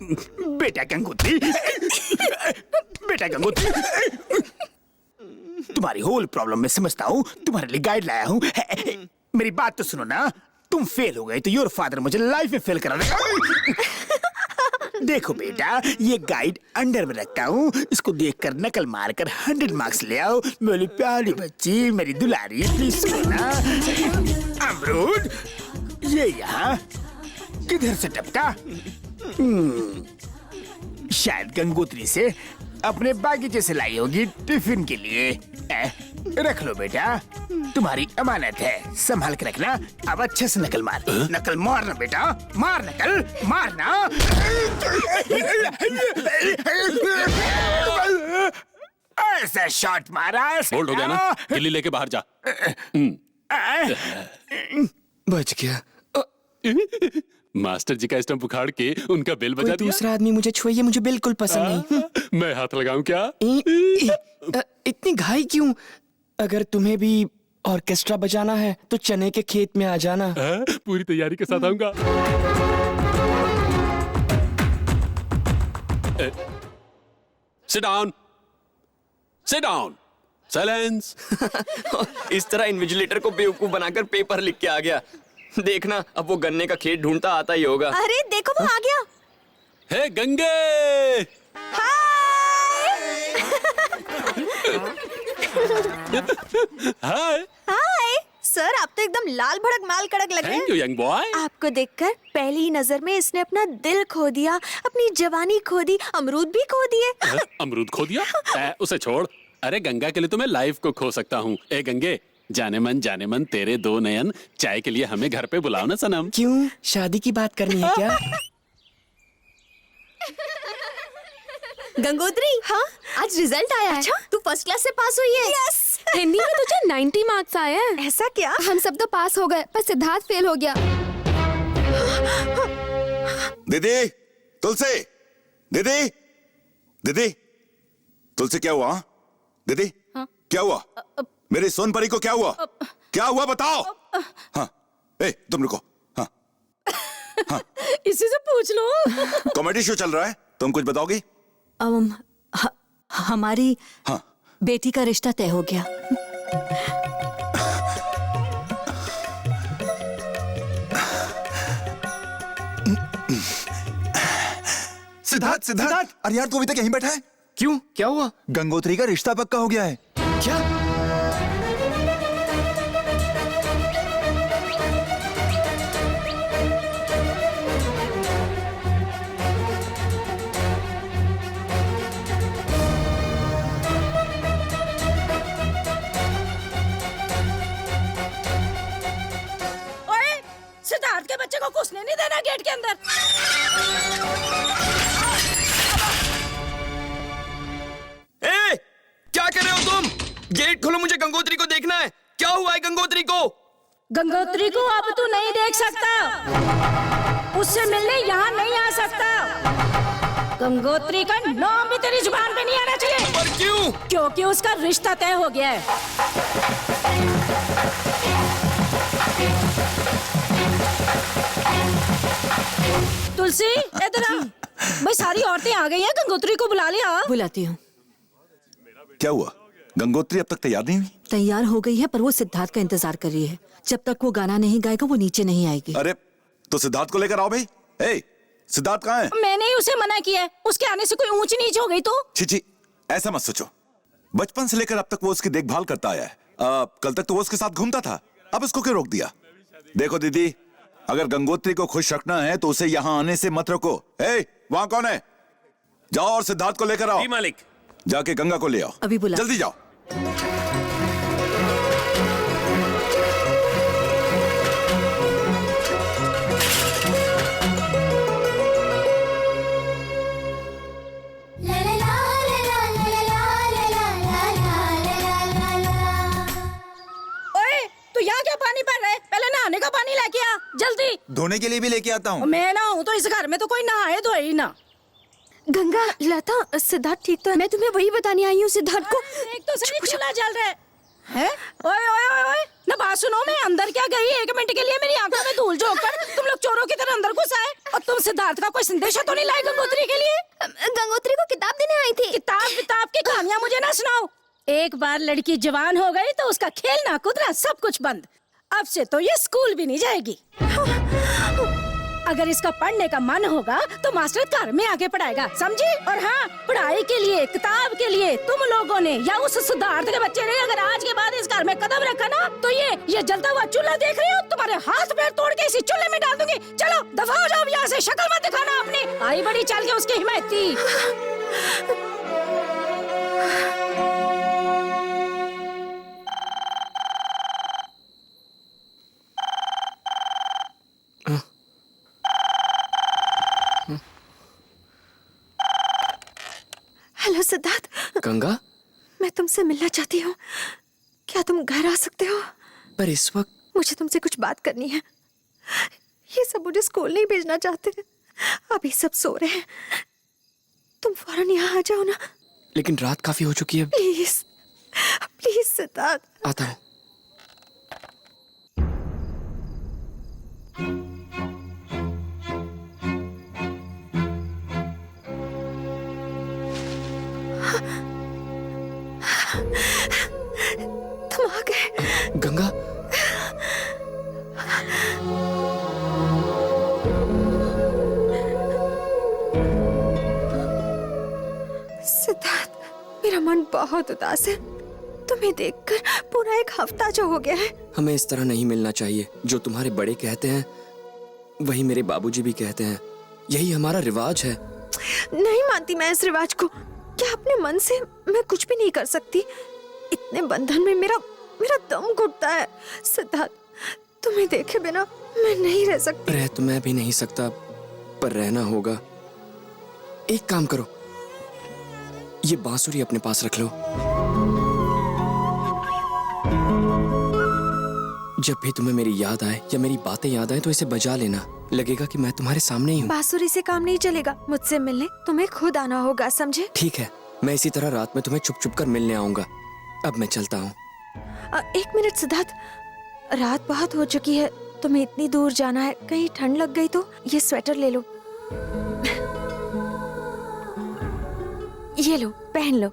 बेटा गंगोत्री, बेटा गंगोत्री, तुम्हारी होल प्रॉब्लम मैं समझता हूँ, तुम्हारे लिए गाइड लाया हूँ। मेरी बात तो सुनो ना, तुम फेल हो गए तो योर फादर मुझे लाइफ में फेल करा देगा। देखो बेटा, ये गाइड अंडर में रखता हूँ, इसको देखकर नकल मारकर 100 मार्क्स ले आओ। मेरी प्यारी बच्ची, मेरी दुलारी, प्लीज सुनो ना। अमरूद, ये यहाँ किधर से टपका? शायद गंगोत्री से अपने बागीचे से लाई होगी टिफिन के लिए। रख लो बेटा, तुम्हारी अमानत है, संभाल के रखना। अब अच्छे से नकल मार, नकल मारना बेटा, मार नकल, मारना। ऐसा शॉट मारा। बोल्ड हो गया ना, गिल्ली लेके बाहर जा। बच गया। मास्टर जी का स्टंप उखाड़ के उनका बेल बजा दिया। दूसरा आदमी मुझे छुए, ये मुझे बिल्कुल पसंद नहीं। मैं हाथ लगाऊं क्या? इतनी घाई क्यों? अगर तुम्हें भी ऑर्केस्ट्रा बजाना है तो चने के खेत में आ जाना। पूरी तैयारी के साथ आऊंगा। Sit down, sit down, silence. इस तरह इन्विजिलेटर को बेवकूफ बनाकर पेपर लिख के आ गया। देखना, अब वो गन्ने का खेत ढूंढता आता ही होगा। अरे देखो, वो आ गया। हे गंगे, हाय। हाय सर, आप तो एकदम लाल भड़क माल कड़क लग रहे थैंक यू हैं। Young boy. आपको देखकर पहली ही नजर में इसने अपना दिल खो दिया, अपनी जवानी खो दी, अमरूद भी खो दिए। अमरूद खो दिया? उसे छोड़। अरे गंगा के लिए तो मैं लाइफ को खो सकता हूँ। ए गंगे, जाने मन तेरे दो नयन, चाय के लिए हमें घर पे बुलाओ ना सनम। क्यों, शादी की बात करनी है क्या? गंगोत्री, हाँ आज रिजल्ट आया है। अच्छा? तू फर्स्ट क्लास से पास हुई है। यस। हिंदी में तुझे 90 मार्क्स आए हैं। ऐसा क्या? हम सब तो पास हो गए, पर सिद्धार्थ फेल हो गया। दीदी, तुलसी, दीदी, दीदी, तुलसी क्या हुआ? दीदी, हाँ? क्या हुआ? मेरी सोनपरी को क्या हुआ? क्या हुआ बताओ? हाँ, ए तुम रुको। हाँ, हाँ। इसी से पूछ लो। कॉमेडी शो चल रहा है, तुम कुछ बताओगी? हमारी हाँ, बेटी का रिश्ता तय हो गया। सिद्धार्थ, सिद्धार्थ, अरे यार तू अभी तक यहीं बैठा है? क्यों, क्या हुआ? गंगोत्री का रिश्ता पक्का हो गया है। क्या? सिद्धार्थ के बच्चे को घुसने नहीं देना गेट के अंदर। ए, क्या कर रहे हो तुम? गेट खोलो, मुझे गंगोत्री को देखना है। क्या हुआ है गंगोत्री को? गंगोत्री को अब तू नहीं देख सकता, उससे मिलने यहाँ नहीं आ सकता। गंगोत्री का नाम भी तेरी जुबान पे नहीं आना चाहिए। पर क्यों? क्योंकि उसका रिश्ता तय हो गया है। तुलसी, इधर आ। भाई सारी औरतें आ गई हैं, गंगोत्री को बुला लिया। बुलाती हूँ। क्या हुआ? गंगोत्री अब तक तैयार नहीं हुई? तैयार हो गई है, पर वो सिद्धार्थ का इंतजार कर रही है। जब तक वो गाना नहीं गाएगा वो नीचे नहीं आएगी। अरे तो सिद्धार्थ को लेकर आओ भाई। ए, सिद्धार्थ कहाँ है? मैंने ही उसे मना किया है, उसके आने से कोई ऊंच नीच हो गई तो। छी, ऐसा मत सोचो। बचपन से लेकर अब तक वो उसकी देखभाल करता आया है। कल तक तो वो उसके साथ घूमता था, अब उसको क्यों रोक दिया? देखो दीदी, अगर गंगोत्री को खुश रखना है तो उसे यहाँ आने से मत रोको। ए, वहाँ कौन है? जाओ और सिद्धार्थ को लेकर आओ। जी मालिक। जाके गंगा को ले आओ। अभी बुला। जल्दी जाओ। यहाँ क्या पानी भर रहा है? पहले नहाने का पानी लेके आ, जल्दी। धोने के लिए भी लेके आता हूँ। मैं ना हूँ तो इस घर में तो कोई नहाए धोए ही ना। गंगा, लता, सिद्धार्थ ठीक तो है? मैं तुम्हें वही बताने आई हूँ सिद्धार्थ को। एक तो सही चूल्हा जल रहा है। है? ओए ओए ओए ओए, ना बात सुनो, मैं अंदर क्या गई 1 मिनट के लिए मेरी आंखों में धूल झोंक कर तुम लोग चोरों की तरह अंदर घुस आए, और तुम सिद्धार्थ का कोई संदेशा तो नहीं लाए गंगोत्री के लिए? गंगोत्री को किताब देने आई थी। किताब की कहानियां मुझे ना सुनाओ। एक बार लड़की जवान हो गई तो उसका खेलना कूदना सब कुछ बंद। अब से तो ये स्कूल भी नहीं जाएगी। अगर इसका पढ़ने का मन होगा तो मास्टर घर में आके पढ़ाएगा, समझी? और हाँ, पढ़ाई के लिए, किताब के लिए तुम लोगों ने या उस सिद्धार्थ के बच्चे ने अगर आज के बाद इस घर में कदम रखा ना, तो ये जलता हुआ चूल्हा देख रही हो, तुम्हारे हाथ पैर तोड़ के इसी चूल्हे में डाल दूंगी। चलो दफा हो जाओ यहाँ से, शक्ल मत दिखाना अपनी। आई बड़ी चाल के उसकी हिमायती। हेलो सिद्धार्थ, गंगा, मैं तुमसे मिलना चाहती हूँ। क्या तुम घर आ सकते हो? पर इस वक्त मुझे तुमसे कुछ बात करनी है। ये सब मुझे स्कूल नहीं भेजना चाहते। अभी सब सो रहे हैं। तुम फौरन यहाँ आ जाओ ना। लेकिन रात काफी हो चुकी है। Please please Siddharth. आता हूँ। तुम आ गए। गंगा, सिद्धार्थ, मेरा मन बहुत उदास है। तुम्हें देखकर पूरा 1 हफ्ता जो हो गया है। हमें इस तरह नहीं मिलना चाहिए। जो तुम्हारे बड़े कहते हैं वही मेरे बाबूजी भी कहते हैं। यही हमारा रिवाज है। नहीं मानती मैं इस रिवाज को। क्या अपने मन से मैं कुछ भी नहीं कर सकती? इतने बंधन में मेरा दम घुटता है। सिद्धार्थ, तुम्हें देखे बिना मैं नहीं रह सकती। रह तो मैं भी नहीं सकता, पर रहना होगा। एक काम करो, ये बांसुरी अपने पास रख लो। जब भी तुम्हें मेरी याद आए या मेरी बातें याद आए तो इसे बजा लेना। लगेगा कि मैं तुम्हारे सामने ही हूँ। बांसुरी से काम नहीं चलेगा। मुझसे मिलने तुम्हें खुद आना होगा, समझे? ठीक है, मैं इसी तरह रात में तुम्हें छुप छुप कर मिलने आऊंगा। अब मैं चलता हूँ। 1 मिनट सिद्धार्थ, रात बहुत हो चुकी है। तुम्हें इतनी दूर जाना है, कहीं ठंड लग गई तो ये स्वेटर ले लो। ये लो, पहन लो।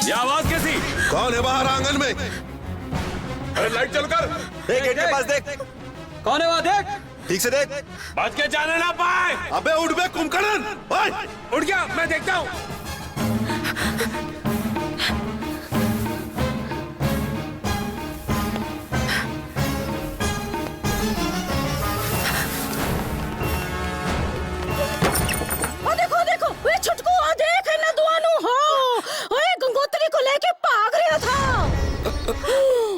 ये आवाज कैसी? कौन है बाहर आंगन में? अरे लाइट चल कर देख, गेट के पास देख। कौन है वहाँ? देख ठीक से देख। बच के जाने ना पाए। अबे उठ बे कुंभकर्ण। ओए, उठ गया, मैं देखता हूँ। देखो देखो, वे छुटकू आ देख ना दुआनु हो। ओए गंगोत्री को लेके भाग रहा था।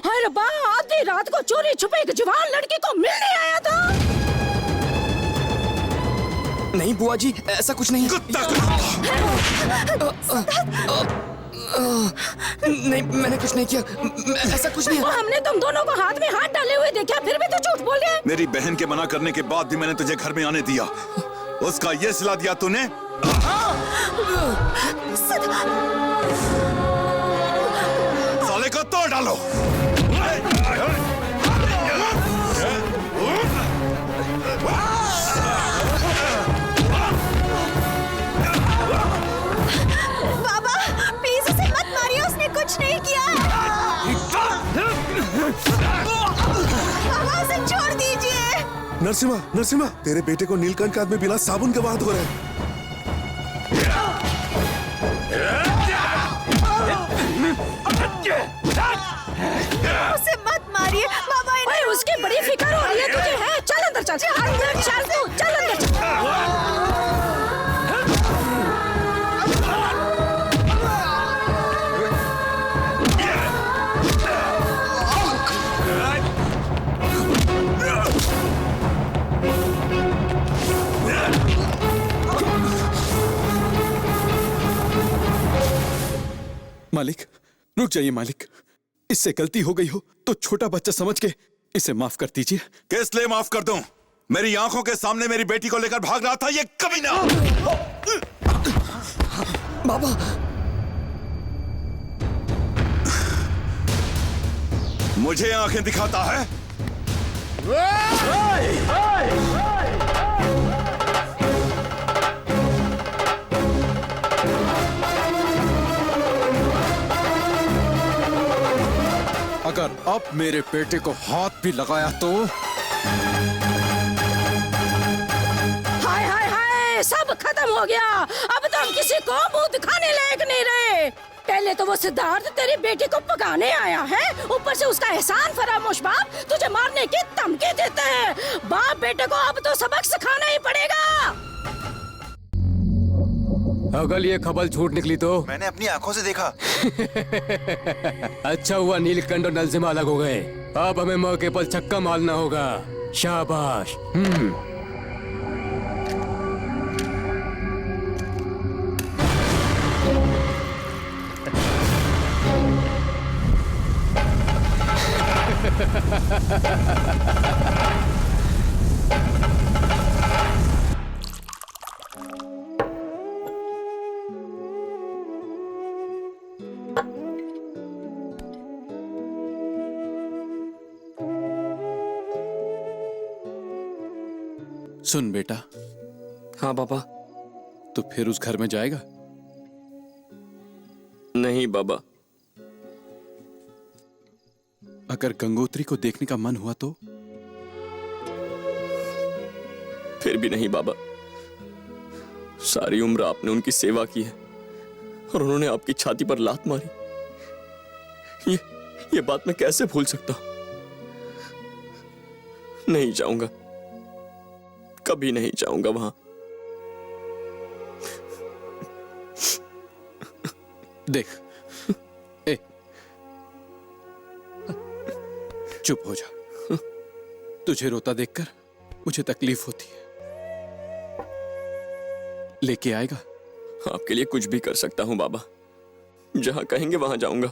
हाय रब्बा, आधी रात को चोरी छुपे एक जवान लड़की को मिलने आया था। नहीं बुआ जी, ऐसा कुछ नहीं। नहीं, मैंने कुछ नहीं किया। ऐसा कुछ नहीं। हमने तुम दोनों को हाथ में हाथ डाले हुए देखा, फिर भी तो झूठ बोल रहे। मेरी बहन के मना करने के बाद भी मैंने तुझे घर में आने दिया। उसका ये सिला दिया तूने? साले को तोड़ डालो। बाबा प्लीज उसे मत मारिए, उसने कुछ नहीं किया है। बाबा उसे छोड़ दीजिए। नरसिम्हा, नरसिम्हा, तेरे बेटे को नीलकंठ के हाथ में बिना साबुन के बात हो रहा है। उसे मत मारिए बाबा। ओए उसकी बड़ी फिक्र हो रही है तुझे, है? चल अंदर चल, अंदर चल तू, चल अंदर चल। मालिक, रुक जाइए मालिक। इससे गलती हो गई हो तो छोटा बच्चा समझ के इसे माफ कर दीजिए। किस लिए माफ कर दूं? मेरी आंखों के सामने मेरी बेटी को लेकर भाग रहा था ये कमीना। बाबा मुझे आंखें दिखाता है। अगर अब मेरे बेटे को हाथ भी लगाया तो हाय हाय हाय, सब खत्म हो गया। अब तो हम किसी को मुंह दिखाने लायक नहीं रहे। पहले तो वो सिद्धार्थ तेरी बेटी को पकाने आया है, ऊपर से उसका एहसान फरामोश बाप तुझे मारने की धमकी देते हैं। बाप बेटे को अब तो सबक सिखाना ही पड़ेगा। अगर ये खबर छूट निकली तो मैंने अपनी आंखों से देखा। अच्छा हुआ नीलकंठ और नरसिम्हा अलग हो गए। अब हमें मौके पर छक्का मारना होगा। शाबाश। सुन बेटा, हाँ बाबा। तो फिर उस घर में जाएगा? नहीं बाबा। अगर गंगोत्री को देखने का मन हुआ तो? फिर भी नहीं बाबा। सारी उम्र आपने उनकी सेवा की है और उन्होंने आपकी छाती पर लात मारी। ये बात मैं कैसे भूल सकता हूं? नहीं जाऊंगा, कभी नहीं जाऊंगा वहां। देख, ए, चुप हो जा। तुझे रोता देखकर मुझे तकलीफ होती है। लेके आएगा? आपके लिए कुछ भी कर सकता हूं बाबा। जहां कहेंगे वहां जाऊंगा।